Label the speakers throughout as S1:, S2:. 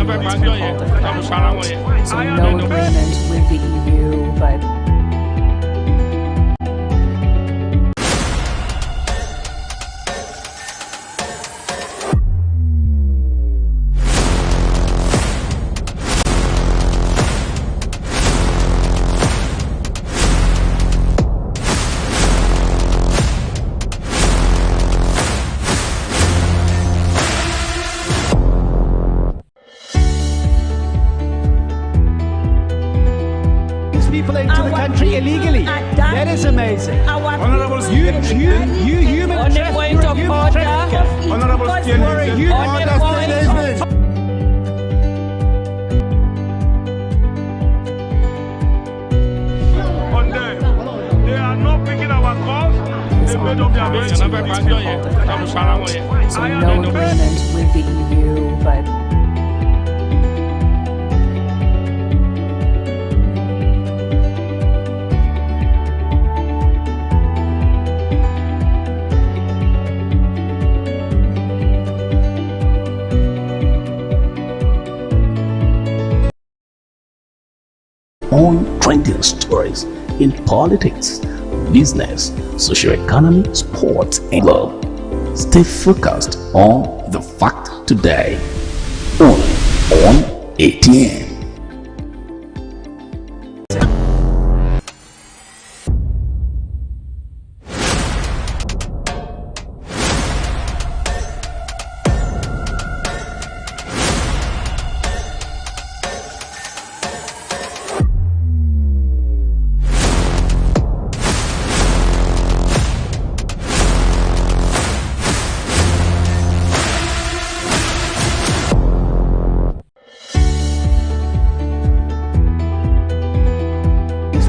S1: So no agreement with the EU, but
S2: people into the country illegally. That is amazing.
S3: Honorable
S2: You human trafficker.
S3: Honorable
S2: You understand.
S3: They are not picking our calls. They made up their minds.
S1: so no agreement with the EU, but
S4: on trending stories in politics, business, socio-economy, sports, and love. Stay focused on the fact today, only on ATM.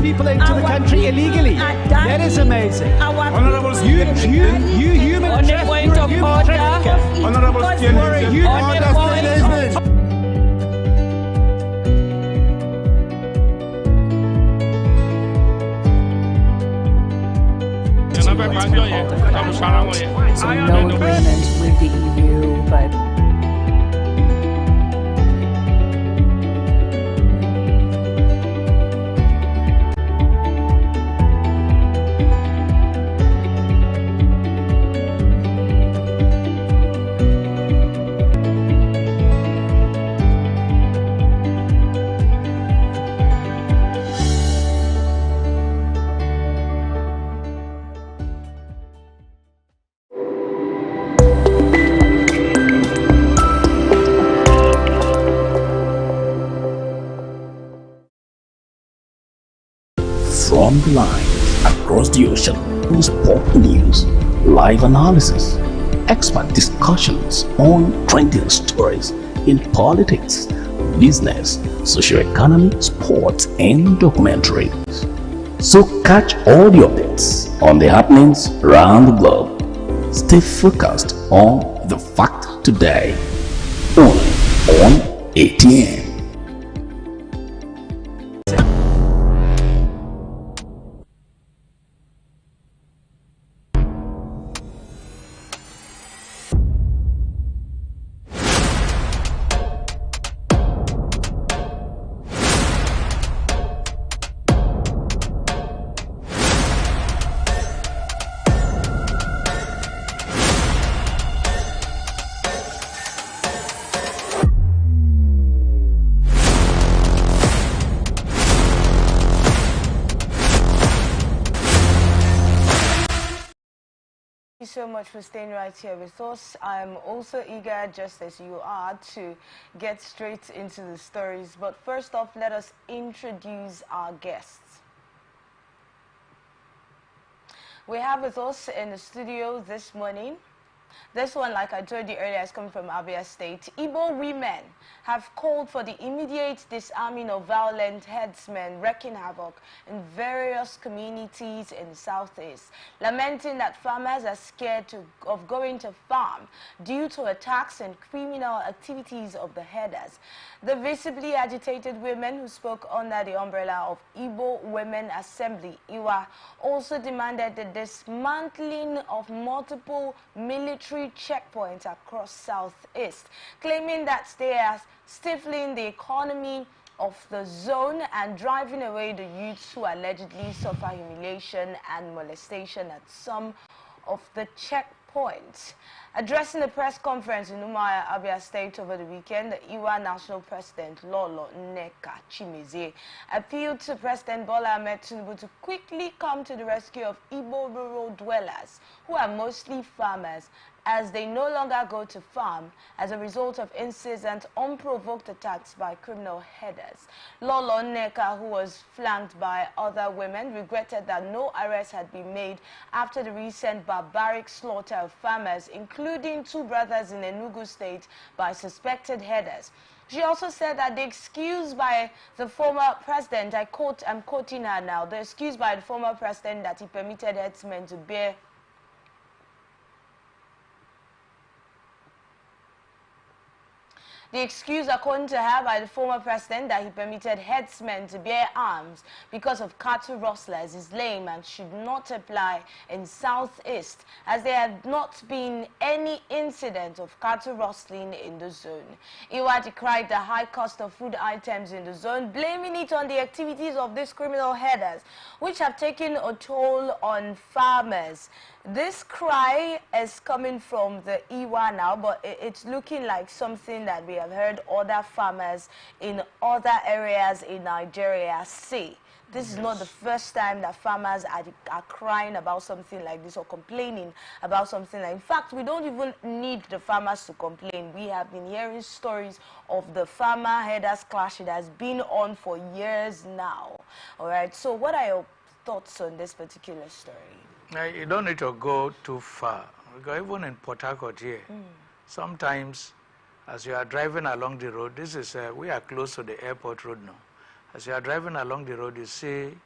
S2: People into the country illegally. That is amazing.
S3: Honorable
S2: You human trafficker.
S3: Honorable
S2: You understand.
S1: so no agreement with the EU, but
S4: From the line across the ocean, sport news, live analysis, expert discussions on trending stories in politics, business, socio-economy, sports, and documentaries. So catch all the updates on the happenings around the globe. Stay focused on the fact today, only on ATM.
S5: Thank you so much for staying right here with us. I'm also eager, just as you are, to get straight into the stories. But first off, let us introduce our guests. We have with us in the studio this morning. This one, like I told you earlier, is coming from Abia State. Igbo women have called for the immediate disarming of violent headsmen wreaking havoc in various communities in the southeast, lamenting that farmers are scared of going to farm due to attacks and criminal activities of the herders. The visibly agitated women who spoke under the umbrella of Igbo Women Assembly, IWA, also demanded the dismantling of multiple military military checkpoints across Southeast, claiming that they are stifling the economy of the zone and driving away the youths who allegedly suffer humiliation and molestation at some of the checkpoints. Addressing a press conference in Umuahia, Abia State over the weekend, the Iwa National President Lolo Nneka Chimezie appealed to President Bola Ahmed Tinubu to quickly come to the rescue of Igbo rural dwellers, who are mostly farmers, as they no longer go to farm as a result of incessant, unprovoked attacks by criminal headers. Lolo Nneka, who was flanked by other women, regretted that no arrests had been made after the recent barbaric slaughter of farmers, including 2 brothers in Enugu State, by suspected headers. She also said that the excuse by the former president, I'm quoting her now, the excuse by the former president that he permitted herdsmen to bear the excuse, according to her, by the former president that he permitted headsmen to bear arms because of cattle rustlers is lame and should not apply in Southeast, as there had not been any incident of cattle rustling in the zone. Iwa decried the high cost of food items in the zone, blaming it on the activities of these criminal headers, which have taken a toll on farmers. This cry is coming from the Iwa now, but it's looking like something that we have heard other farmers in other areas in Nigeria say. This is not the first time that farmers are crying about something like this or complaining about something like. In fact, we don't even need the farmers to complain. We have been hearing stories of the farmer headers clash. It has been on for years now. All right. So what are your thoughts on this particular story?
S6: You don't need to go too far, because even in Port Harcourt here, sometimes as you are driving along the road, this is, we are close to the airport road now. As you are driving along the road, you see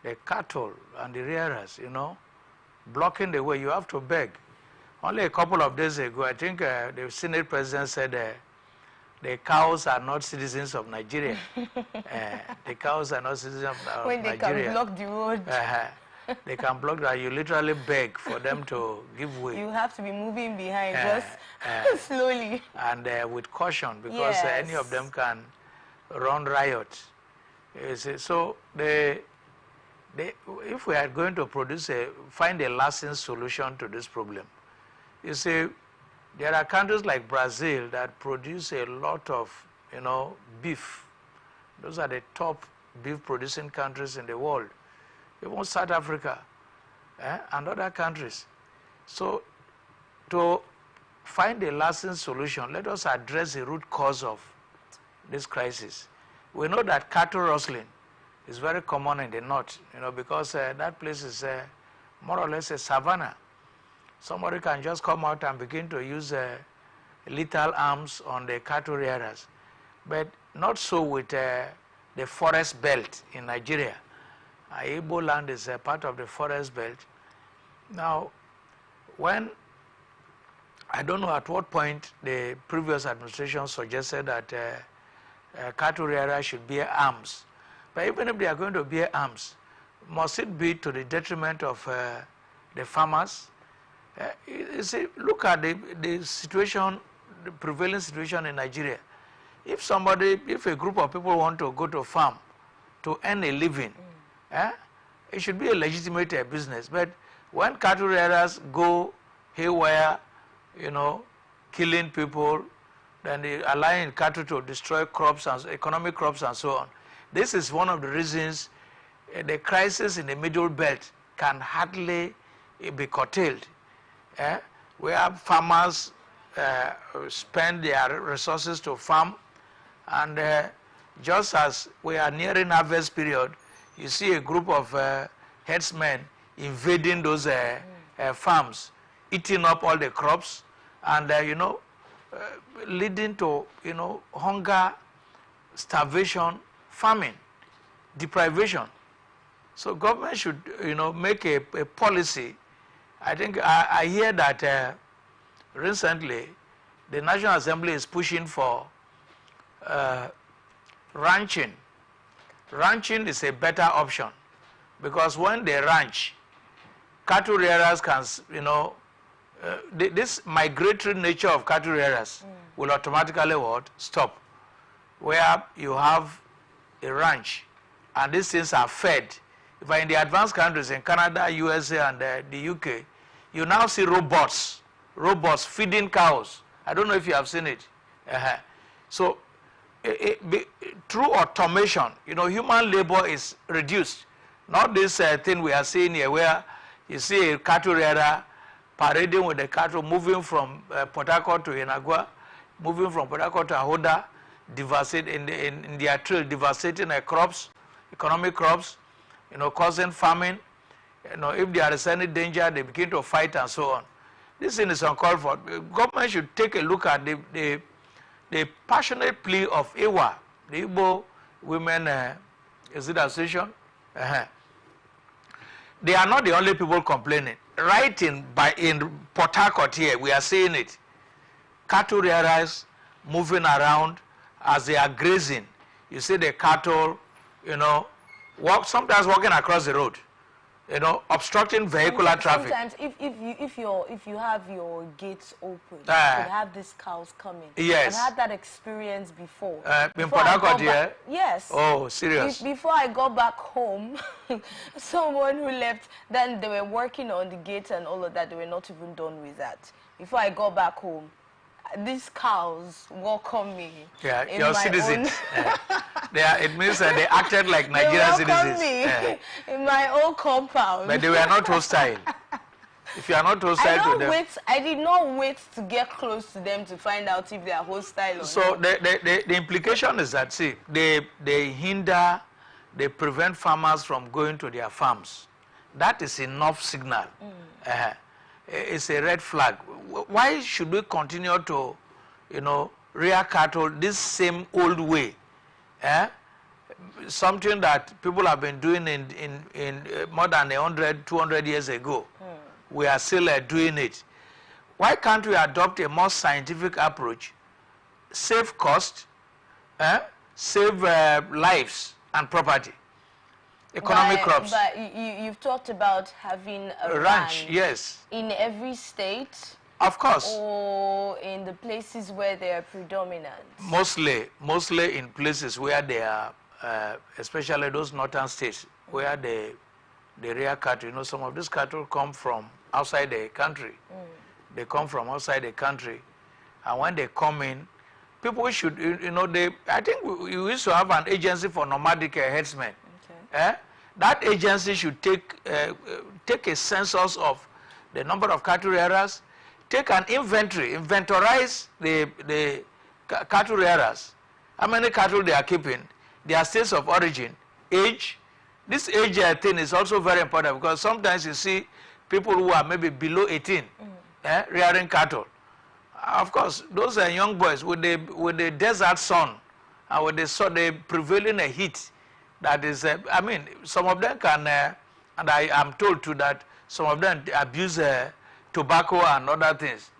S6: the cattle and the rearers, you know, blocking the way. You have to beg. Only a couple of days ago, I think the Senate president said the cows are not citizens of Nigeria. The cows are not citizens of Nigeria.
S5: When they can block the road.
S6: They can block that. You literally beg for them to give way.
S5: You have to be moving behind just slowly. And
S6: with caution, because any of them can run riot. So if we are going to find a lasting solution to this problem, you see, there are countries like Brazil that produce a lot of, you know, beef. Those are the top beef producing countries in the world. Even South Africa and other countries. So to find a lasting solution, let us address the root cause of this crisis. We know that cattle rustling is very common in the north, you know, because that place is more or less a savanna. Somebody can just come out and begin to use lethal arms on the cattle rearers. But not so with the forest belt in Nigeria. Igbo land is a part of the forest belt. Now, when, I don't know at what point the previous administration suggested that cattle rearers should bear arms. But even if they are going to bear arms, must it be to the detriment of the farmers? You see, look at the situation, the prevailing situation in Nigeria. If a group of people want to go to a farm to earn a living, it should be a legitimate business. But when cattle rearers go haywire, you know, killing people, then they allowing cattle to destroy crops and economic crops and so on. This is one of the reasons the crisis in the middle belt can hardly be curtailed. We have farmers spend their resources to farm, and just as we are nearing harvest period, you see a group of herdsmen invading those farms, eating up all the crops, and you know, leading to, you know, hunger, starvation, famine, deprivation. So government should, you know, make a policy. I think I hear that recently the National Assembly is pushing for ranching. Ranching is a better option, because when they ranch, cattle rearers can, you know, this migratory nature of cattle rearers will automatically what? Stop. Where you have a ranch and these things are fed. If in the advanced countries in Canada, USA and the UK, you now see robots feeding cows. I don't know if you have seen it. So through automation, human labor is reduced. Not this thing we are seeing here where you see a cattle rearer parading with the cattle moving from Port Harcourt to Inagua, moving from Port Harcourt to Ahoda, devastating in their trail, devastating crops, economic crops, causing famine. If there is any danger, they begin to fight and so on. This thing is uncalled for. Government should take a look at the passionate plea of IWA, the Igbo Women Association. They are not the only people complaining. Right in Port Harcourt here, we are seeing it. Cattle rearers moving around as they are grazing. You see the cattle, sometimes walking across the road, obstructing vehicular traffic.
S5: Sometimes if you have your gates open, you have these cows coming.
S6: Yes.
S5: I've had that experience before.
S6: In Port Harcourt here?
S5: Yes.
S6: Oh, serious.
S5: Before I got back home, someone who left, then they were working on the gates and all of that. They were not even done with that. Before I got back home, these cows welcome me.
S6: Yeah, your citizens. It means they acted like Nigerian citizens.
S5: Me in my own compound.
S6: But they were not hostile. If you are not hostile to them.
S5: I did not wait to get close to them to find out if they are hostile or not.
S6: So the implication is that, see, they prevent farmers from going to their farms. That is enough signal. It's a red flag. Why should we continue to, rear cattle this same old way? Something that people have been doing in more than 100, 200 years ago. We are still doing it. Why can't we adopt a more scientific approach, save cost, save lives and property? Economic crops.
S5: But you've talked about having a
S6: ranch, yes.
S5: In every state?
S6: Of course.
S5: Or in the places where they are predominant?
S6: Mostly in places where they are, especially those northern states, where they rear cattle. Some of these cattle come from outside the country. They come from outside the country. And when they come in, people should, I think we used to have an agency for nomadic herdsmen. That agency should take a census of the number of cattle rearers, take an inventorize the cattle rearers, how many cattle they are keeping, their states of origin, age. This age thing is also very important because sometimes you see people who are maybe below 18 rearing cattle. Of course, those are young boys with the desert sun and with the prevailing heat. That is, some of them can, and I am told too that some of them abuse tobacco and other things.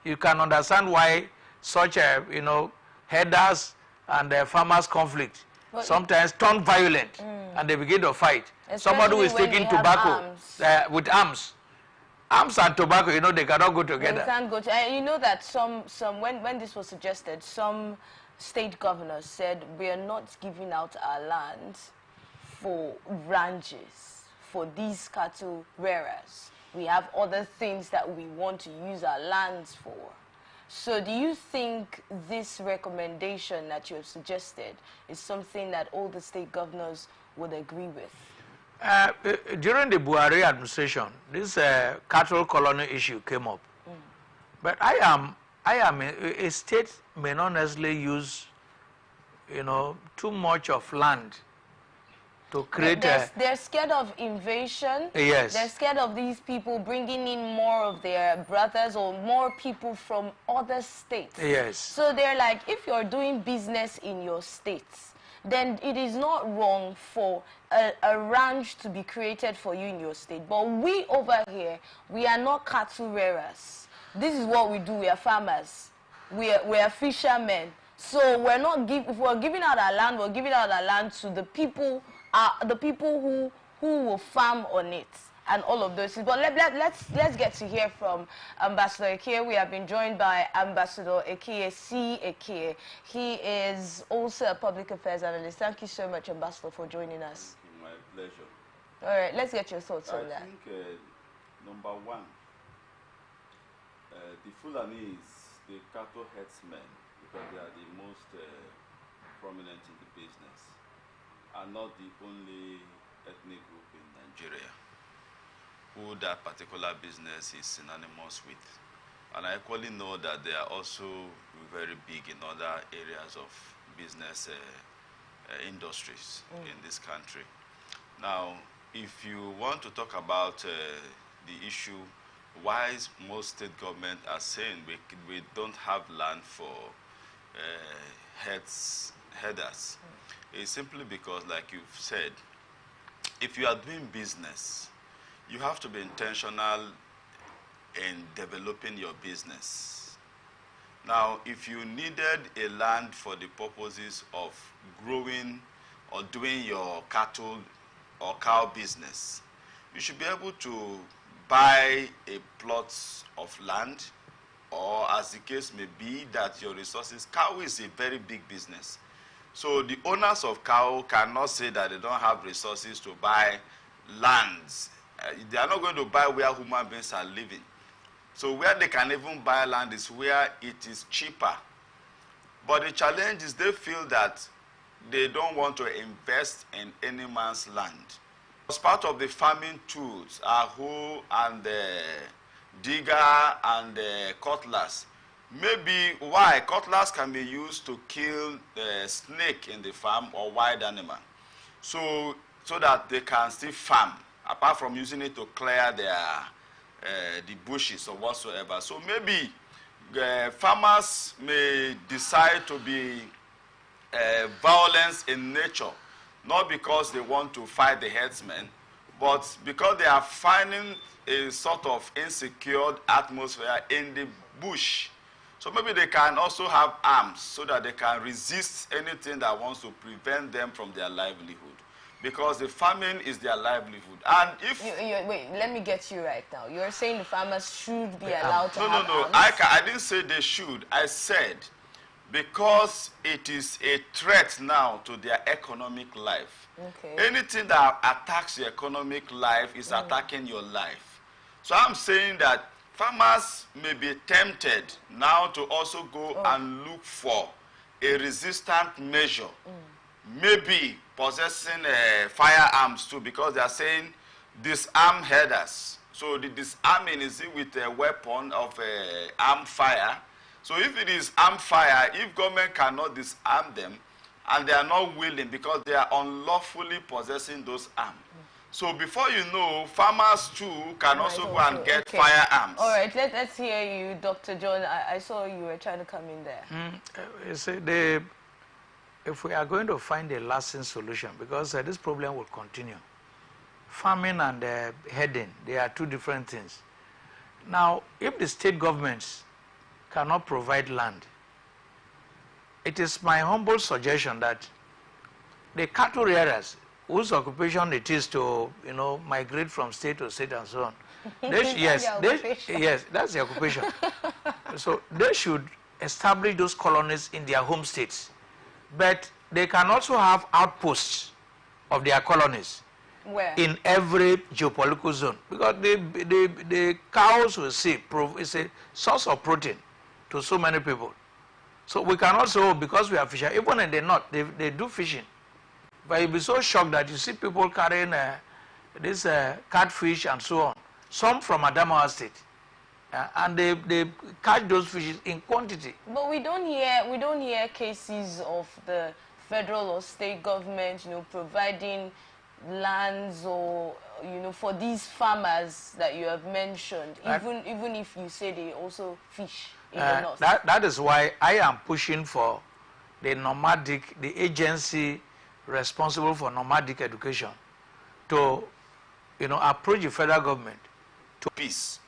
S6: You can understand why such, herders and farmers conflict sometimes turn violent and they begin to fight.
S5: Especially
S6: somebody who is taking tobacco with arms. Arms and tobacco, they cannot go together.
S5: They can't go together. You know that when this was suggested, some state governors said we are not giving out our lands for ranches, for these cattle rearers. We have other things that we want to use our lands for. So do you think this recommendation that you have suggested is something that all the state governors would agree with?
S6: During the Buhari administration, this cattle colony issue came up. But I am a state may not necessarily use, too much of land to create
S5: they're scared of invasion.
S6: Yes.
S5: They're scared of these people bringing in more of their brothers or more people from other states.
S6: Yes.
S5: So they're like, if you're doing business in your states, then it is not wrong for a ranch to be created for you in your state. But we over here, we are not cattle rearers. This is what we do. We are farmers. We are fishermen. So we're not if we're giving out our land, we're giving out our land to the people who will farm on it and all of those things. But let's get to hear from Ambassador Ekie. We have been joined by Ambassador Ekie C. Ekie. He is also a public affairs analyst. Thank you so much, Ambassador, for joining us.
S7: My pleasure.
S5: All right, let's get your thoughts on that.
S7: I think, number one, the Fulanis, the cattle herdsmen, because they are the most prominent in the business, are not the only ethnic group in Nigeria who that particular business is synonymous with. And I equally know that they are also very big in other areas of business industries in this country. Now, if you want to talk about the issue, why most state government are saying we don't have land for headers, it's simply because, like you've said, if you are doing business, you have to be intentional in developing your business. Now, if you needed a land for the purposes of growing or doing your cattle or cow business, you should be able to buy a plot of land, or as the case may be, that your resources. Cow is a very big business. So the owners of cow cannot say that they don't have resources to buy lands. They are not going to buy where human beings are living. So where they can even buy land is where it is cheaper. But the challenge is they feel that they don't want to invest in any man's land. As part of the farming tools are hoe and the digger and the cutlass. Maybe why cutlass can be used to kill the snake in the farm or wild animal, so that they can still farm, apart from using it to clear the bushes or whatsoever. So maybe farmers may decide to be violent in nature, not because they want to fight the herdsmen, but because they are finding a sort of insecure atmosphere in the bush. So maybe they can also have arms so that they can resist anything that wants to prevent them from their livelihood. Because the farming is their livelihood. And if...
S5: wait, let me get you right now. You're saying the farmers should be allowed to have
S7: No.
S5: arms?
S7: I didn't say they should. I said because it is a threat now to their economic life.
S5: Okay.
S7: Anything that attacks your economic life is attacking your life. So I'm saying that farmers may be tempted now to also go and look for a resistant measure. Maybe possessing firearms too, because they are saying disarm headers. So the disarming is with a weapon of armed fire. So if it is armed fire, if government cannot disarm them, and they are not willing because they are unlawfully possessing those arms. So before you know, farmers too can also go and get firearms.
S5: All right, let's hear you, Dr. John. I saw you were trying to come in there.
S6: You see, if we are going to find a lasting solution, because this problem will continue. Farming and herding, they are two different things. Now, if the state governments cannot provide land, it is my humble suggestion that the cattle rearers, whose occupation it is to, migrate from state to state and so on, yes, that's the occupation. So they should establish those colonies in their home states. But they can also have outposts of their colonies.
S5: Where? In
S6: every geopolitical zone. Because the cows we see is a source of protein to so many people. So we can also, because we are fishing, even in the north, they do fishing. But you'll be so shocked that you see people carrying this catfish and so on. Some from Adamawa State. And they catch those fishes in quantity.
S5: But we don't hear cases of the federal or state government, providing lands or for these farmers that you have mentioned, even if you say they also fish in the north.
S6: That is why I am pushing for the agency responsible for nomadic education to approach the federal government to
S7: peace.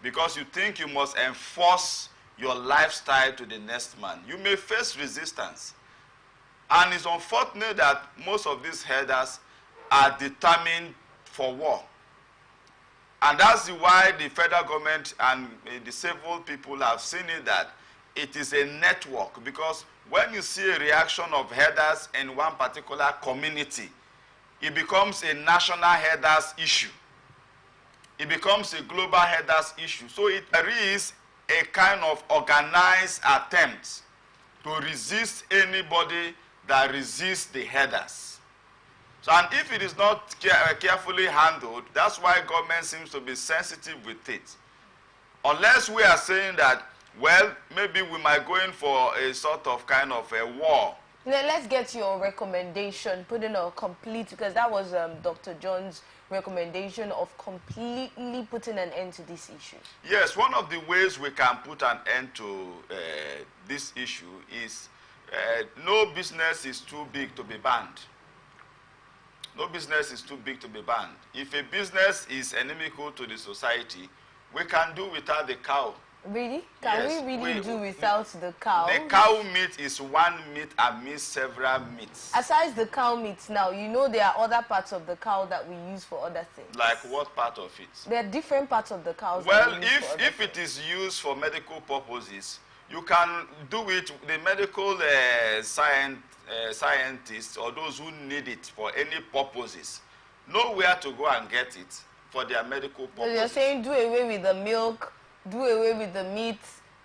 S7: Because you think you must enforce your lifestyle to the next man. You may face resistance. And it's unfortunate that most of these herders are determined for war. And that's why the federal government and the civil people have seen it that it is a network, because when you see a reaction of herders in one particular community, it becomes a national herders issue. It becomes a global herders issue. So there is a kind of organized attempt to resist anybody that resists the herders. So, and if it is not carefully handled, that's why government seems to be sensitive with it. Unless we are saying that, well, maybe we might go in for a sort of kind of a war.
S5: Let's get your recommendation, put in a complete, because that was Dr. John's recommendation of completely putting an end to this issue. Yes,
S7: one of the ways we can put an end to this issue is no business is too big to be banned. No business is too big to be banned. If a business is inimical to the society, we can do without the cow.
S5: Really? Can we really do without the cow?
S7: The cow meat is one meat amidst several meats.
S5: Aside the cow meat now, you know there are other parts of the cow that we use for other things.
S7: Like what part of it?
S5: There are different parts of the cows.
S7: Well, if it is used for medical purposes, you can do it. The medical scientists or those who need it for any purposes know where to go and get it for their medical purposes. So
S5: you're saying do away with the milk, do away with the meat,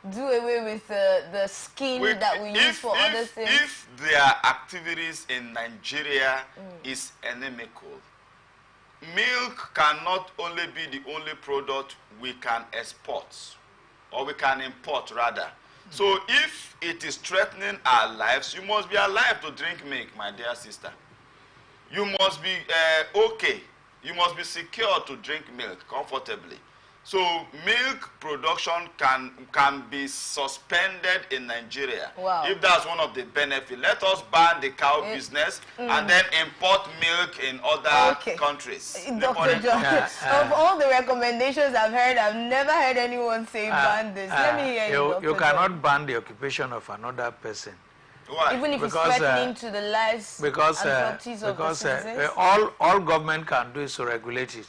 S5: do away with the skin that we use for other things?
S7: If their activities in Nigeria is inimical, milk cannot only be the only product we can export, or we can import rather. So if it is threatening our lives, you must be alive to drink milk, my dear sister. You must be okay. You must be secure to drink milk comfortably. So milk production can be suspended in Nigeria.
S5: Wow.
S7: If that's one of the benefits. Let us ban the cow business and then import milk in other countries.
S5: Dr. John, of all the recommendations I've heard, I've never heard anyone say ban this. Let me hear you,
S6: You cannot ban the occupation of another person.
S7: Why?
S5: Even if it's threatening to the lives and properties of the citizens?
S6: all government can do is to regulate it.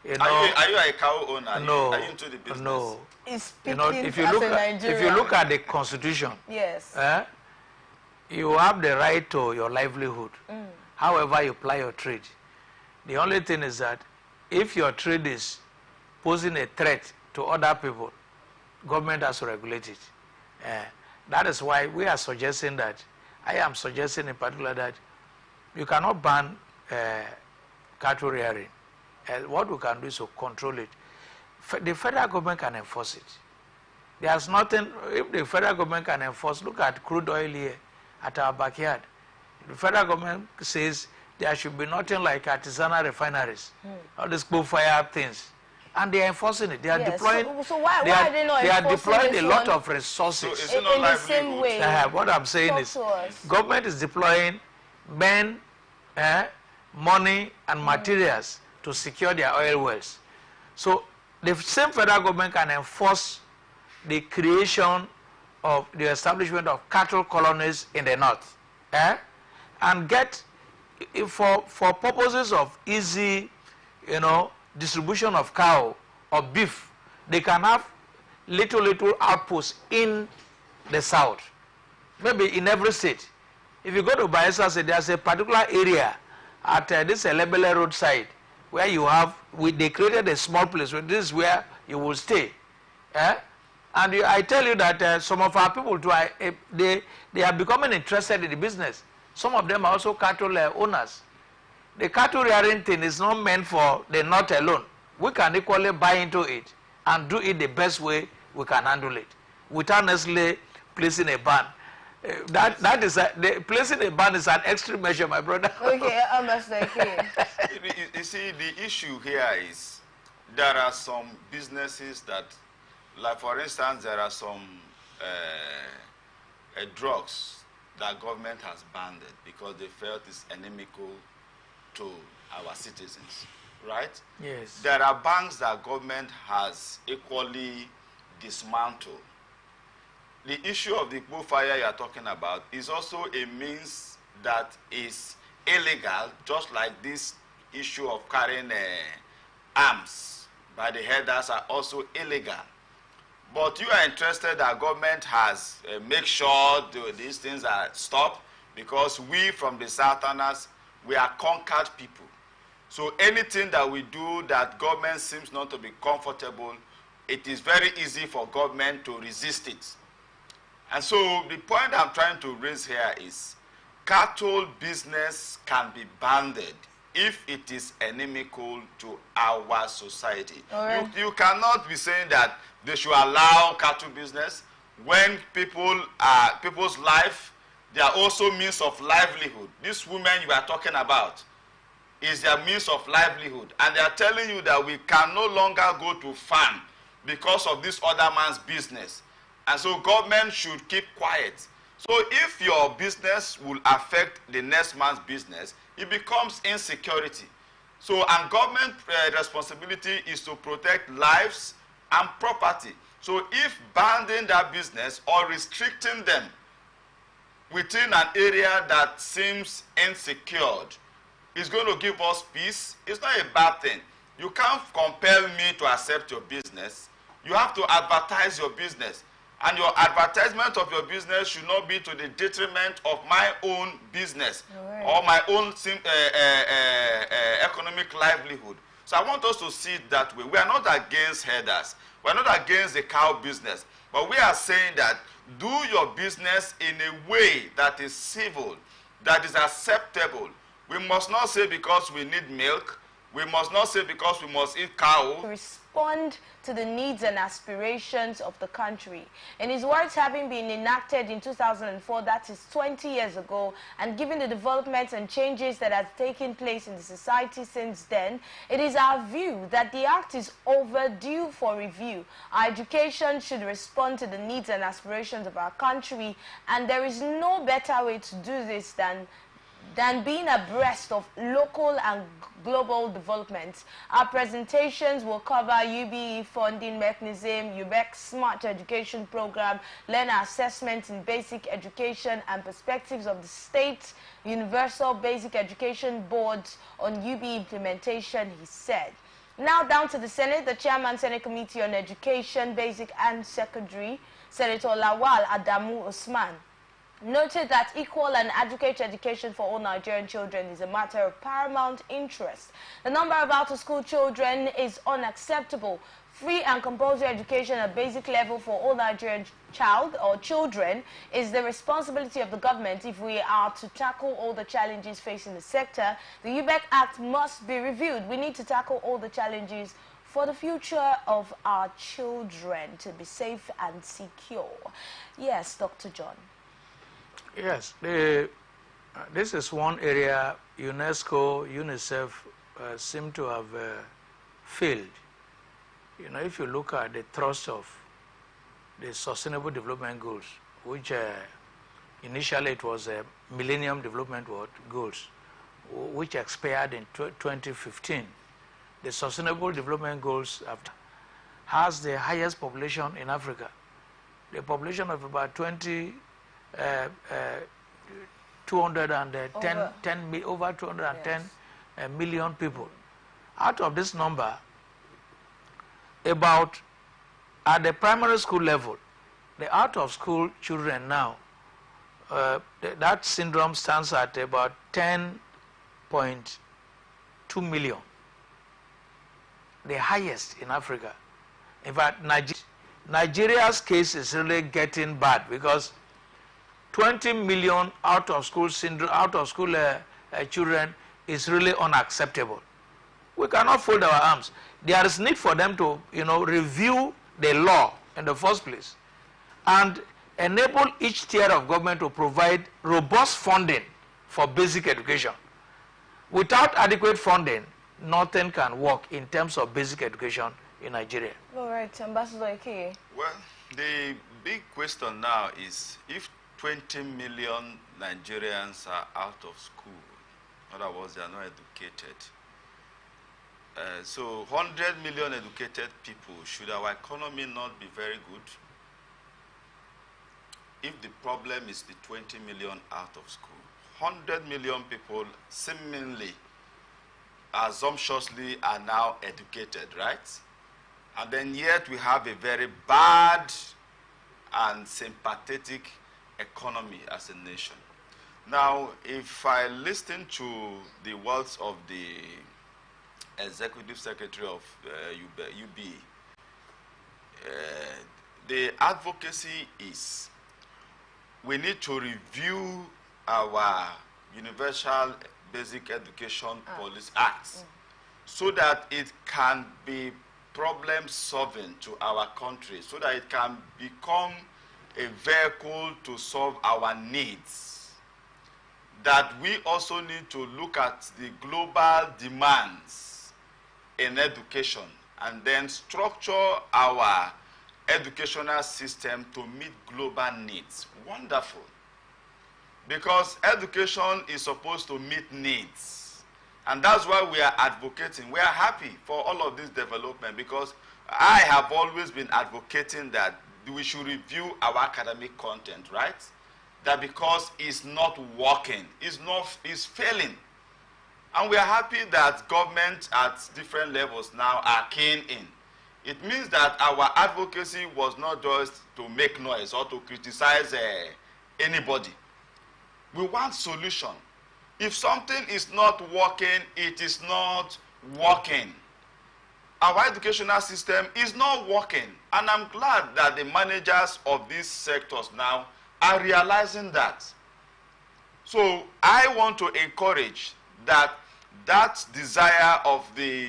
S6: You know,
S7: are you a cow owner?
S6: No.
S7: Are you into the business?
S6: No.
S5: You know, if you
S6: look at the Constitution,
S5: yes,
S6: you have the right to your livelihood. However you ply your trade. The only thing is that if your trade is posing a threat to other people, government has to regulate it. That is why we are suggesting that, I am suggesting in particular that you cannot ban cattle rearing. What we can do is to control it. The federal government can enforce it. There's nothing, if the federal government can enforce, look at crude oil here at our backyard. The federal government says there should be nothing like artisanal refineries, all these fire things. And they are enforcing it. They are deploying.
S5: So why are they not enforcing it?
S6: They are deploying a lot of resources.
S7: So in the same way.
S6: What I'm saying is, government is deploying men, money, and materials to secure their oil wells. So the same federal government can enforce the creation of the establishment of cattle colonies in the north, and get, for purposes of easy, distribution of cow or beef, they can have little outposts in the south, maybe in every state. If you go to Bayelsa State, there's a particular area at this Elebele roadside where you have, they created a small place where this is where you will stay. And I tell you that some of our people too, they are becoming interested in the business. Some of them are also cattle owners. The cattle rearing thing is not meant for the north alone. We can equally buy into it and do it the best way we can handle it, without necessarily placing a ban. Placing a ban is an extreme measure, my brother.
S5: Okay, I understand.
S7: You see, the issue here is there are some businesses that, like for instance, there are some drugs that government has banned it because they felt it's inimical to our citizens, right?
S6: Yes.
S7: There are banks that government has equally dismantled. The issue of the bullfire you are talking about is also a means that is illegal, just like this issue of carrying arms by the herders are also illegal. But you are interested that government has make sure these things are stopped, because we from the Southerners, we are conquered people. So anything that we do that government seems not to be comfortable, it is very easy for government to resist it. And so the point I'm trying to raise here is cattle business can be banned if it is inimical to our society.
S5: Right.
S7: You cannot be saying that they should allow cattle business when people's life, they are also means of livelihood. These women you are talking about is their means of livelihood. And they are telling you that we can no longer go to farm because of this other man's business. And so government should keep quiet. So if your business will affect the next man's business, it becomes insecurity. So, and government responsibility is to protect lives and property. So if banning that business or restricting them within an area that seems insecure is going to give us peace, it's not a bad thing. You can't compel me to accept your business. You have to advertise your business. And your advertisement of your business should not be to the detriment of my own business or my own economic livelihood. So I want us to see it that way. We are not against herders. We are not against the cow business. But we are saying that do your business in a way that is civil, that is acceptable. We must not say because we need milk. We must not say because we must eat cow.
S5: Respond to the needs and aspirations of the country. In his words, having been enacted in 2004, that is 20 years ago, and given the developments and changes that have taken place in the society since then, it is our view that the act is overdue for review. Our education should respond to the needs and aspirations of our country, and there is no better way to do this than being abreast of local and global developments. Our presentations will cover UBE funding mechanism, UBEC Smart Education Program, learner assessment in basic education, and perspectives of the state Universal Basic Education Boards on UBE implementation, he said. Now down to the Senate. The Chairman Senate Committee on Education, Basic and Secondary, Senator Lawal Adamu Usman, noted that equal and adequate education for all Nigerian children is a matter of paramount interest. The number of out-of-school children is unacceptable. Free and compulsory education at basic level for all Nigerian children is the responsibility of the government. If we are to tackle all the challenges facing the sector, the UBEC Act must be reviewed. We need to tackle all the challenges for the future of our children to be safe and secure. Yes, Dr. John.
S6: Yes, this is one area UNESCO, UNICEF seem to have failed. You know, if you look at the thrust of the Sustainable Development Goals, which initially it was a Millennium Development Goals, which expired in 2015. The Sustainable Development Goals has the highest population in Africa. The population of about 210 million people. Out of this number, about at the primary school level, the out-of-school children now, that syndrome stands at about 10.2 million, the highest in Africa. In fact, Nigeria's case is really getting bad because 20 million out-of-school children is really unacceptable. We cannot fold our arms. There is need for them to, review the law in the first place and enable each tier of government to provide robust funding for basic education. Without adequate funding, nothing can work in terms of basic education in Nigeria. All right, Ambassador Ike.
S7: Well, the big question now is if 20 million Nigerians are out of school, in other words, they are not educated. So 100 million educated people, should our economy not be very good? If the problem is the 20 million out of school, 100 million people seemingly, assumptuously, are now educated, right? And then yet we have a very bad and sympathetic economy as a nation. Now, if I listen to the words of the Executive Secretary of UB, the advocacy is we need to review our Universal Basic Education Policy Act so that it can be problem solving to our country, so that it can become a vehicle to solve our needs. That we also need to look at the global demands in education and then structure our educational system to meet global needs. Wonderful. Because education is supposed to meet needs. And that's why we are advocating. We are happy for all of this development because I have always been advocating that we should review our academic content, right? That because it's not working, it's failing. And we are happy that government at different levels now are keen in. It means that our advocacy was not just to make noise or to criticize anybody. We want solution. If something is not working, it is not working. Our educational system is not working. And I'm glad that the managers of these sectors now are realizing that. So I want to encourage that desire of the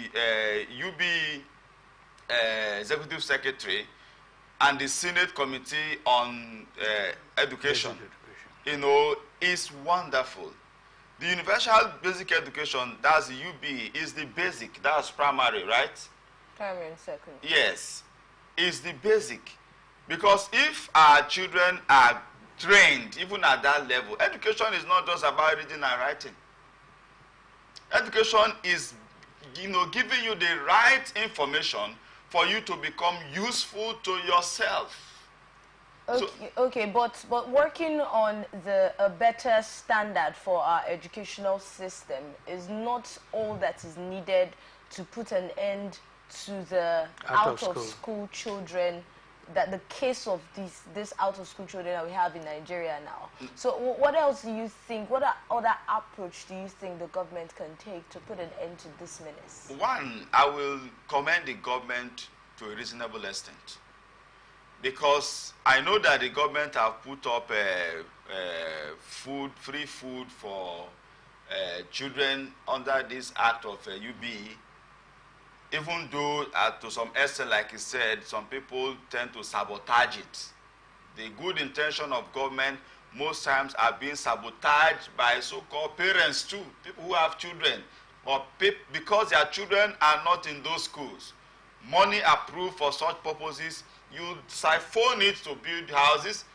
S7: UB Executive Secretary and the Senate Committee on Education, you know, is wonderful. The Universal Basic Education, that's the UB, is the basic, that's primary, right?
S5: Primary and secondary.
S7: Yes, is the basic. Because if our children are trained, even at that level, education is not just about reading and writing. Education is, you know, giving you the right information for you to become useful to yourself.
S5: Okay, but working on a better standard for our educational system is not all that is needed to put an end to the out-of-school children, that the case of this out-of-school children that we have in Nigeria now. So what else do you think, what other approach do you think the government can take to put an end to this menace?
S7: One, I will commend the government to a reasonable extent. Because I know that the government have put up free food for children under this act of UB, even though to some extent, like he said, some people tend to sabotage it. The good intention of government most times are being sabotaged by so-called parents too, people who have children, but because their children are not in those schools, money approved for such purposes, you siphon it to build houses,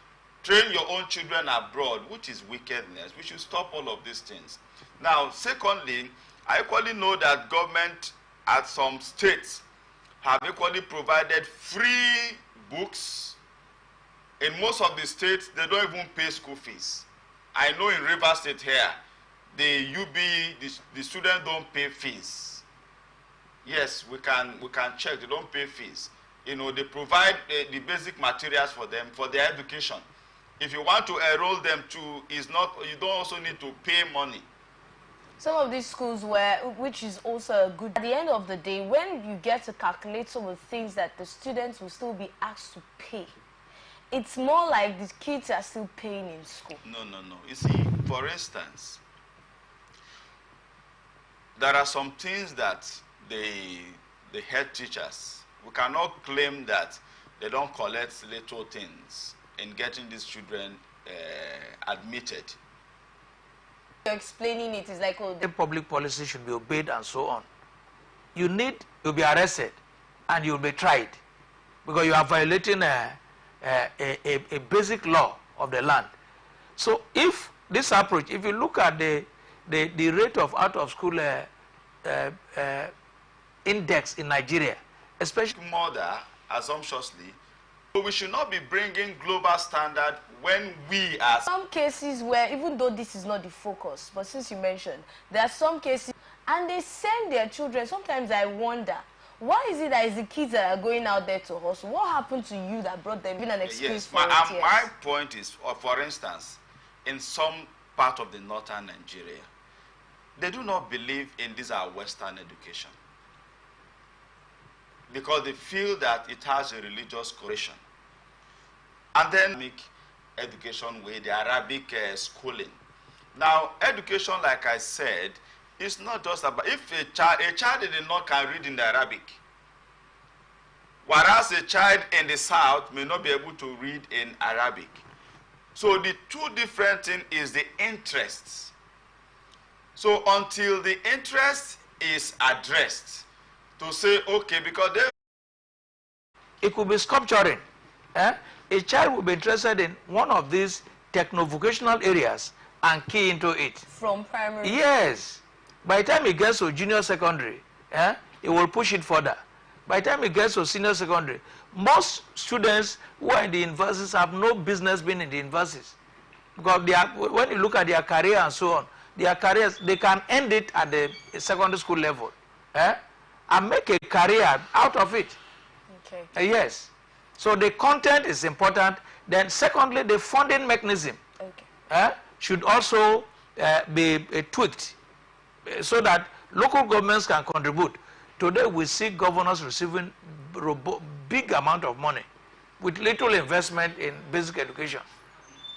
S7: train your own children abroad, which is wickedness. We should stop all of these things. Now, secondly, I equally know that government at some states have equally provided free books. In most of the states, they don't even pay school fees. I know in River State here, the UB, the students don't pay fees. Yes, we can check, they don't pay fees. You know, they provide the basic materials for them, for their education. If you want to enroll them too, you don't also need to pay money.
S5: Some of these schools which is also a good, at the end of the day, when you get to calculate some of the things that the students will still be asked to pay, it's more like the kids are still paying in school.
S7: No. You see, for instance, there are some things that the head teachers, we cannot claim that they don't collect little things in getting these children admitted.
S5: You're explaining it is like, oh,
S6: the public policy should be obeyed and so on. You'll be arrested and you'll be tried because you are violating a basic law of the land. So if this approach, if you look at the rate of out-of-school index in Nigeria, especially
S7: murder, assumptuously, so we should not be bringing global standard when we are...
S5: Some cases where, even though this is not the focus, but since you mentioned, there are some cases, and they send their children. Sometimes I wonder, Why is it that it's the kids that are going out there to hustle? What happened to you that brought them in an excuse for it? Yes.
S7: My point is, for instance, in some part of the northern Nigeria, they do not believe in this our Western education because they feel that it has a religious correlation. And then make education with the Arabic schooling. Now, education, like I said, is not just about, if a child in the north can read in the Arabic, whereas a child in the south may not be able to read in Arabic. So the two different things is the interests. So until the interest is addressed, to say, okay, because
S6: it could be sculpturing. A child will be interested in one of these techno-vocational areas and key into it.
S5: From primary?
S6: Yes. By the time he gets to junior secondary, he will push it further. By the time he gets to senior secondary, most students who are in the universities have no business being in the universities. Because they are, when you look at their career and so on, their careers, they can end it at the secondary school level and make a career out of it.
S5: Okay.
S6: Yes. So the content is important. Then secondly, the funding mechanism should also be tweaked so that local governments can contribute. Today we see governors receiving big amount of money with little investment in basic education.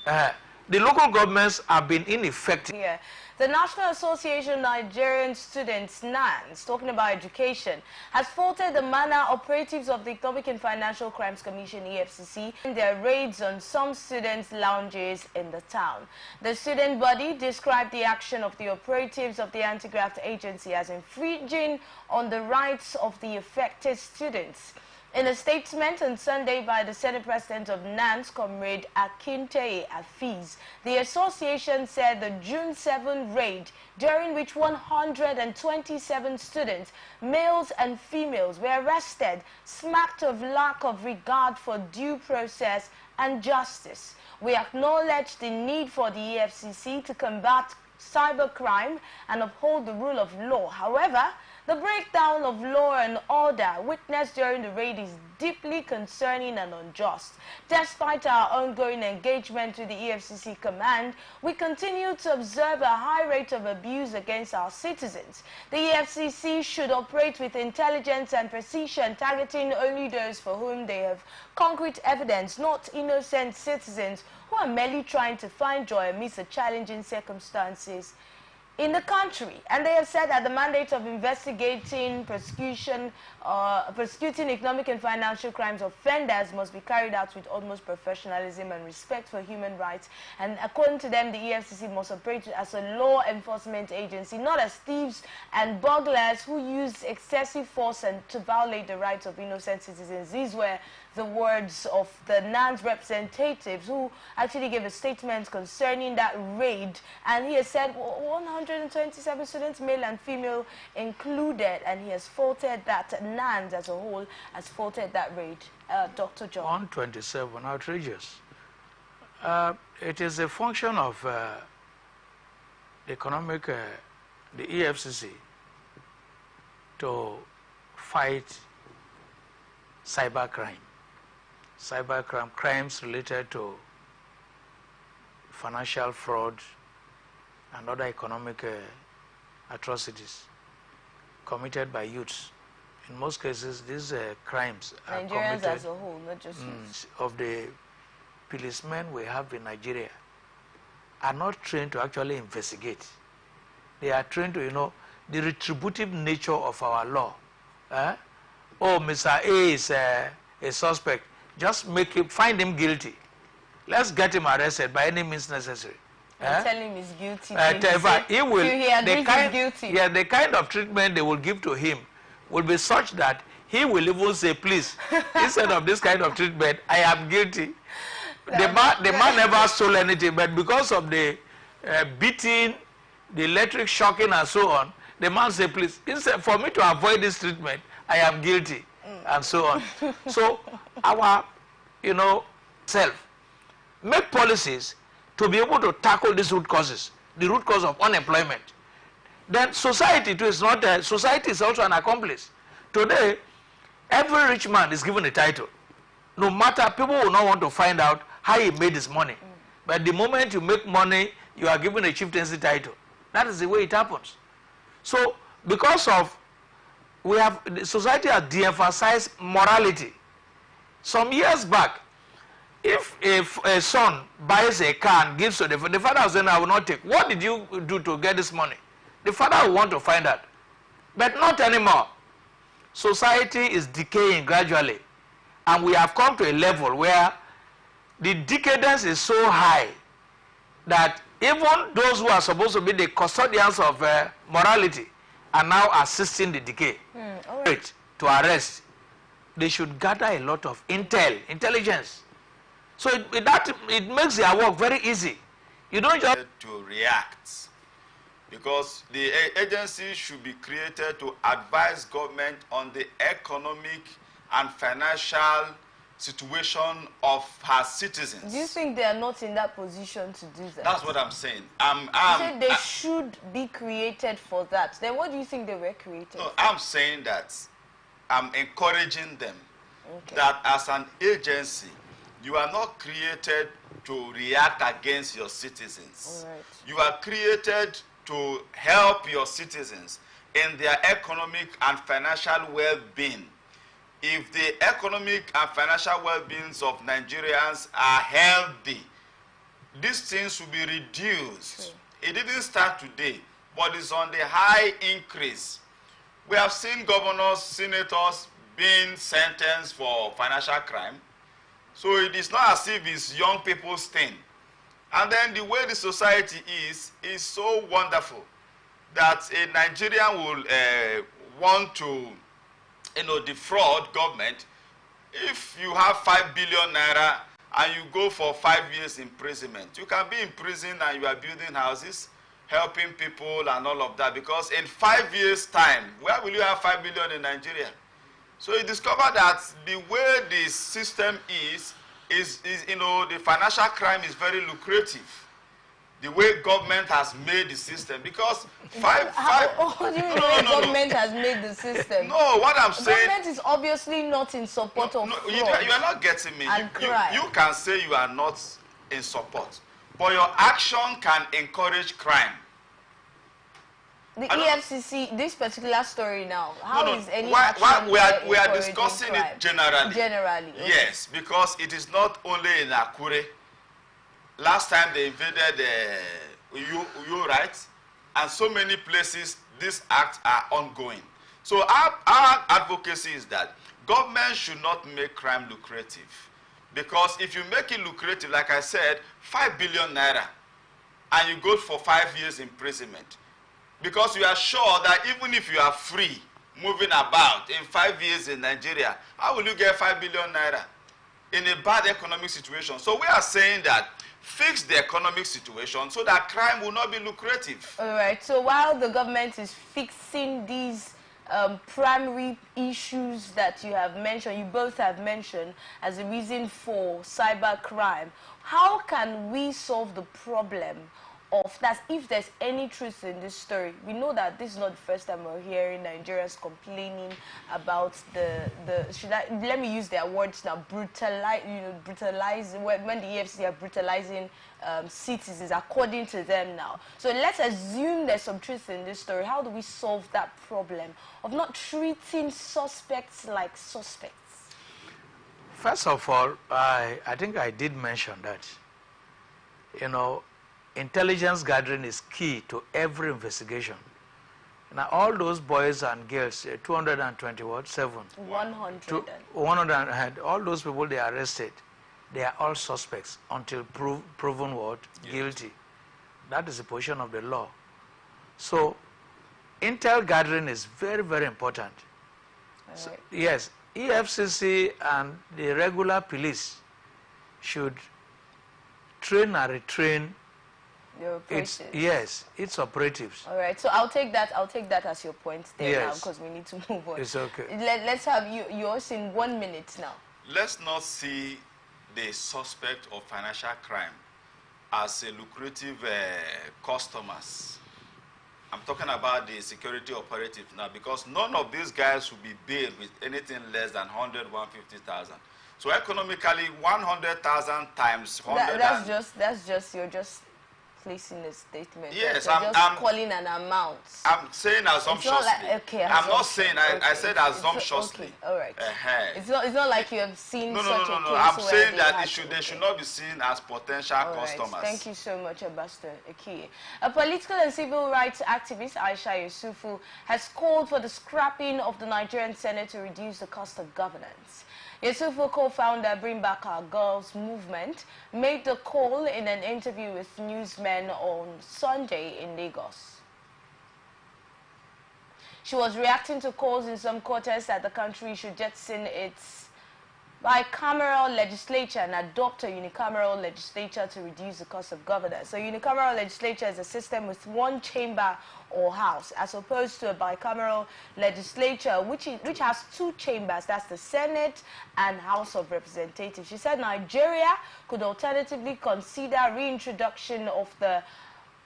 S6: The local governments have been ineffective.
S5: Yeah. The National Association of Nigerian Students, NANS, talking about education, has faulted the manner operatives of the Economic and Financial Crimes Commission, EFCC, in their raids on some students' lounges in the town. The student body described the action of the operatives of the anti-graft agency as infringing on the rights of the affected students. In a statement on Sunday by the Senate President of NANS, Comrade Akinte Afiz, the association said the June 7 raid, during which 127 students, males and females, were arrested, smacked of lack of regard for due process and justice. We acknowledge the need for the EFCC to combat cybercrime and uphold the rule of law. However, the breakdown of law and order witnessed during the raid is deeply concerning and unjust. Despite our ongoing engagement with the EFCC command, we continue to observe a high rate of abuse against our citizens. The EFCC should operate with intelligence and precision, targeting only those for whom they have concrete evidence, not innocent citizens who are merely trying to find joy amidst the challenging circumstances in the country. And they have said that the mandate of investigating, prosecuting economic and financial crimes offenders must be carried out with utmost professionalism and respect for human rights. And according to them, the EFCC must operate as a law enforcement agency, not as thieves and burglars who use excessive force and to violate the rights of innocent citizens. These were the words of the NANS representatives who actually gave a statement concerning that raid. And he has said 127 students, male and female included, and he has faulted that NANS as a whole has faulted that raid. Dr. John.
S6: 127, outrageous. It is a function of the EFCC to fight cybercrime. Cybercrime, crimes related to financial fraud and other economic atrocities committed by youths. In most cases, these crimes are
S5: Nigerians
S6: committed
S5: as a whole, not just youths.
S6: Of the policemen we have in Nigeria are not trained to actually investigate. They are trained to, the retributive nature of our law. Oh, Mr. A is a suspect. Just find him guilty. Let's get him arrested by any means necessary.
S5: Tell him he's guilty.
S6: He will.
S5: Guilty.
S6: Yeah, the kind of treatment they will give to him will be such that he will even say, "Please," instead of this kind of treatment, "I am guilty." The man never stole anything, but because of the beating, the electric shocking, and so on, the man say, "Please, instead for me to avoid this treatment, I am guilty." And so on. So our, self make policies to be able to tackle these root causes, the root cause of unemployment. Then society too is not, society is also an accomplice. Today, Every rich man is given a title. No matter, people will not want to find out how he made his money. But the moment you make money, you are given a chieftaincy title. That is the way it happens. So, because of, the society has de-emphasized morality. Some years back, if a son buys a car and gives to the father will say, I will not take. What did you do to get this money? The father will want to find out. But not anymore. Society is decaying gradually. And we have come to a level where the decadence is so high that even those who are supposed to be the custodians of morality are now assisting the decay. Right. To arrest, they should gather a lot of intelligence. So it makes their work very easy. You don't just
S7: to react, because the agency should be created to advise government on the economic and financial situation of her citizens.
S5: Do you think they are not in that position to do that?
S7: That's what I'm saying.
S5: You said they should be created for that. Then what do you think they were created
S7: No,
S5: for?
S7: I'm saying that I'm encouraging them that as an agency, you are not created to react against your citizens.
S5: All right.
S7: You are created to help your citizens in their economic and financial well-being. If the economic and financial well-beings of Nigerians are healthy, these things will be reduced. It didn't start today, but it's on the high increase. We have seen governors, senators being sentenced for financial crime. So it is not as if it's young people's thing. And then the way the society is so wonderful that a Nigerian will want to defraud government. If you have 5 billion naira and you go for 5 years imprisonment, you can be in prison and you are building houses, helping people and all of that, because in 5 years' time, where will you have 5 billion in Nigeria? So you discover that the way the system is the financial crime is very lucrative. The way government has made the system, because
S5: Government has made the system.
S7: No, what I'm saying,
S5: government is obviously not in support of fraud.
S7: you are not getting me.
S5: Crime.
S7: You can say you are not in support, but your action can encourage crime.
S5: The EFCC, this particular story now, how is any
S7: we
S5: action
S7: are discussing
S5: crime?
S7: it generally.
S5: Generally, okay.
S7: Yes, because it is not only in Akure. Last time they invaded you right, and so many places these acts are ongoing. So our advocacy is that government should not make crime lucrative, because if you make it lucrative, like I said, 5 billion naira, and you go for 5 years imprisonment, because you are sure that even if you are free moving about in 5 years in Nigeria, how will you get 5 billion naira in a bad economic situation? So we are saying that fix the economic situation so that crime will not be lucrative.
S5: All right. So while the government is fixing these primary issues that you have mentioned, you both have mentioned as a reason for cyber crime, how can we solve the problem of that? If there's any truth in this story, we know that this is not the first time we're hearing Nigerians complaining about let me use their words now, brutalizing, when the EFCC are brutalizing citizens according to them now. So let's assume there's some truth in this story. How do we solve that problem of not treating suspects like suspects?
S6: First of all, I think I did mention that, intelligence gathering is key to every investigation. Now, all those boys and girls, 227, 100, all those people they arrested, they are all suspects until proven what? Guilty. That is the position of the law. So, intel gathering is very, very important. So, yes, EFCC and the regular police should train and retrain its operatives.
S5: All right, so I'll take that as your point there now,
S6: Yes.
S5: because we need to move on.
S6: It's okay.
S5: Let's have yours in 1 minute now.
S7: Let's not see the suspect of financial crime as a lucrative customers. I'm talking about the security operative now, because none of these guys will be bailed with anything less than 100, 150,000. So economically, 100,000 times 100.
S5: That's just you're just placing a statement.
S7: Yes,
S5: you're just calling an amount.
S7: I'm saying assumptuously.
S5: Okay,
S7: I'm not saying. I said assumptuously.
S5: Okay, all right. It's not like you have seen such a case.
S7: I'm saying that they should not be seen as potential customers.
S5: Right. Thank you so much, Ambassador Ekie. A political and civil rights activist, Aisha Yusufu, has called for the scrapping of the Nigerian Senate to reduce the cost of governance. Yusufu, co-founder Bring Back Our Girls movement, made the call in an interview with newsmen on Sunday in Lagos. She was reacting to calls in some quarters that the country should jettison its bicameral legislature and adopt a unicameral legislature to reduce the cost of governance. So unicameral legislature is a system with one chamber or house, as opposed to a bicameral legislature which has two chambers, that's the Senate and House of Representatives. She said Nigeria could alternatively consider reintroduction of the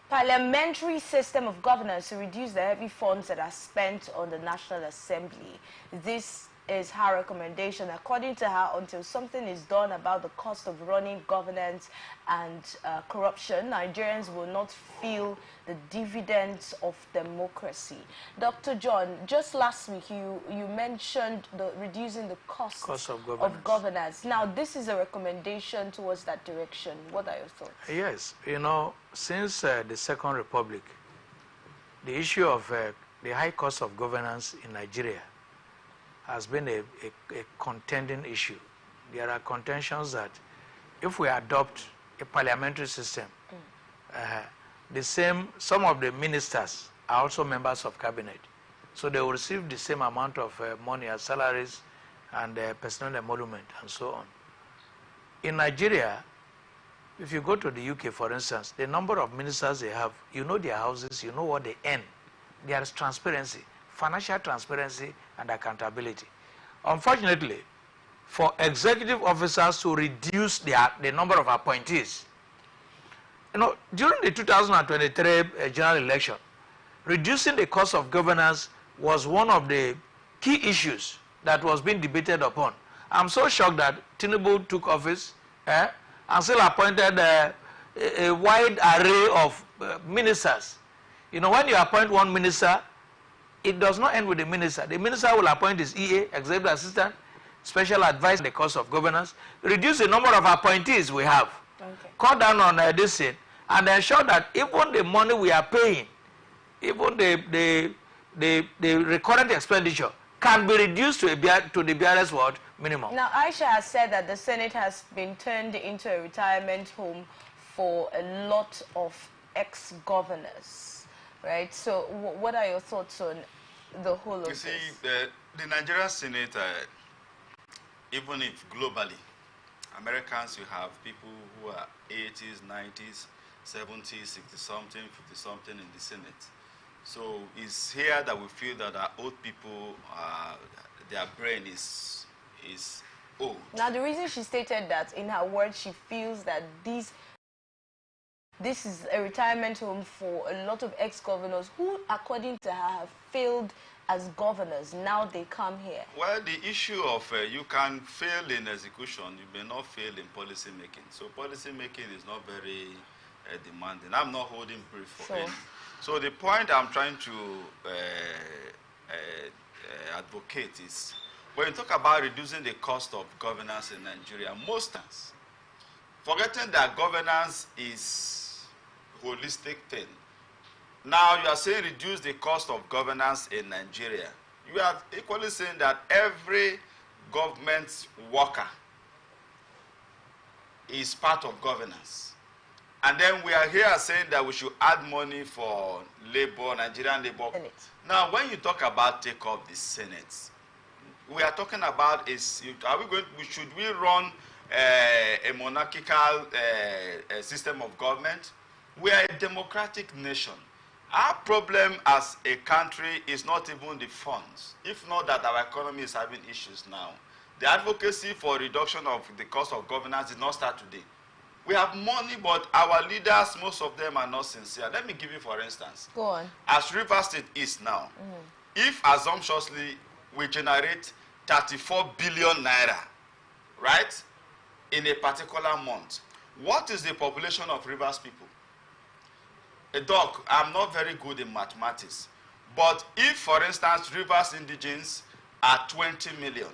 S5: parliamentary system of governance to reduce the heavy funds that are spent on the National Assembly. This is her recommendation. According to her, until something is done about the cost of running governance and corruption, Nigerians will not feel the dividends of democracy. Dr. John, just last week you mentioned reducing the cost of governance. Now, this is a recommendation towards that direction. What are your thoughts?
S6: Yes, since the Second Republic, the issue of the high cost of governance in Nigeria has been a contending issue. There are contentions that if we adopt a parliamentary system, some of the ministers are also members of cabinet. So they will receive the same amount of money as salaries and personal emolument and so on. In Nigeria, if you go to the UK, for instance, the number of ministers they have, you know their houses, you know what they earn. There is transparency, financial transparency and accountability. Unfortunately, for executive officers to reduce the number of appointees, during the 2023 general election, reducing the cost of governance was one of the key issues that was being debated upon. I'm so shocked that Tinubu took office and still appointed a wide array of ministers. When you appoint one minister, it does not end with the minister. The minister will appoint his EA, executive assistant, special advisor on the cost of governance, reduce the number of appointees we have, cut down on this thing, and ensure that even the money we are paying, even the recurrent expenditure can be reduced to the barest minimum.
S5: Now, Aisha has said that the Senate has been turned into a retirement home for a lot of ex-governors, right? So what are your thoughts on the whole of this?
S7: You see, the Nigerian Senate, even if globally, Americans, you have people who are 80s, 90s, 70s, 60-something, 50-something in the Senate. So it's here that we feel that our old people, their brain is old.
S5: Now, the reason she stated that, in her words, she feels that this is a retirement home for a lot of ex-governors who, according to her, have failed as governors. Now they come here.
S7: Well, the issue of you can fail in execution, you may not fail in policy making. So policy making is not very demanding. I'm not holding brief for any. So the point I'm trying to advocate is, when you talk about reducing the cost of governance in Nigeria, most times, forgetting that governance is a holistic thing. Now you are saying reduce the cost of governance in Nigeria. You are equally saying that every government worker is part of governance. And then we are here saying that we should add money for labor, Nigerian labor. Now, when you talk about take off the Senate, we are talking about should we run a monarchical system of government? We are a democratic nation. Our problem as a country is not even the funds. If not that our economy is having issues now. The advocacy for reduction of the cost of governance did not start today. We have money, but our leaders, most of them are not sincere. Let me give you, for instance.
S5: Go on.
S7: As River State is now, if assumptuously we generate 34 billion naira, right, in a particular month, what is the population of Rivers people? Doc, I'm not very good in mathematics, but if, for instance, Rivers indigenes are 20 million,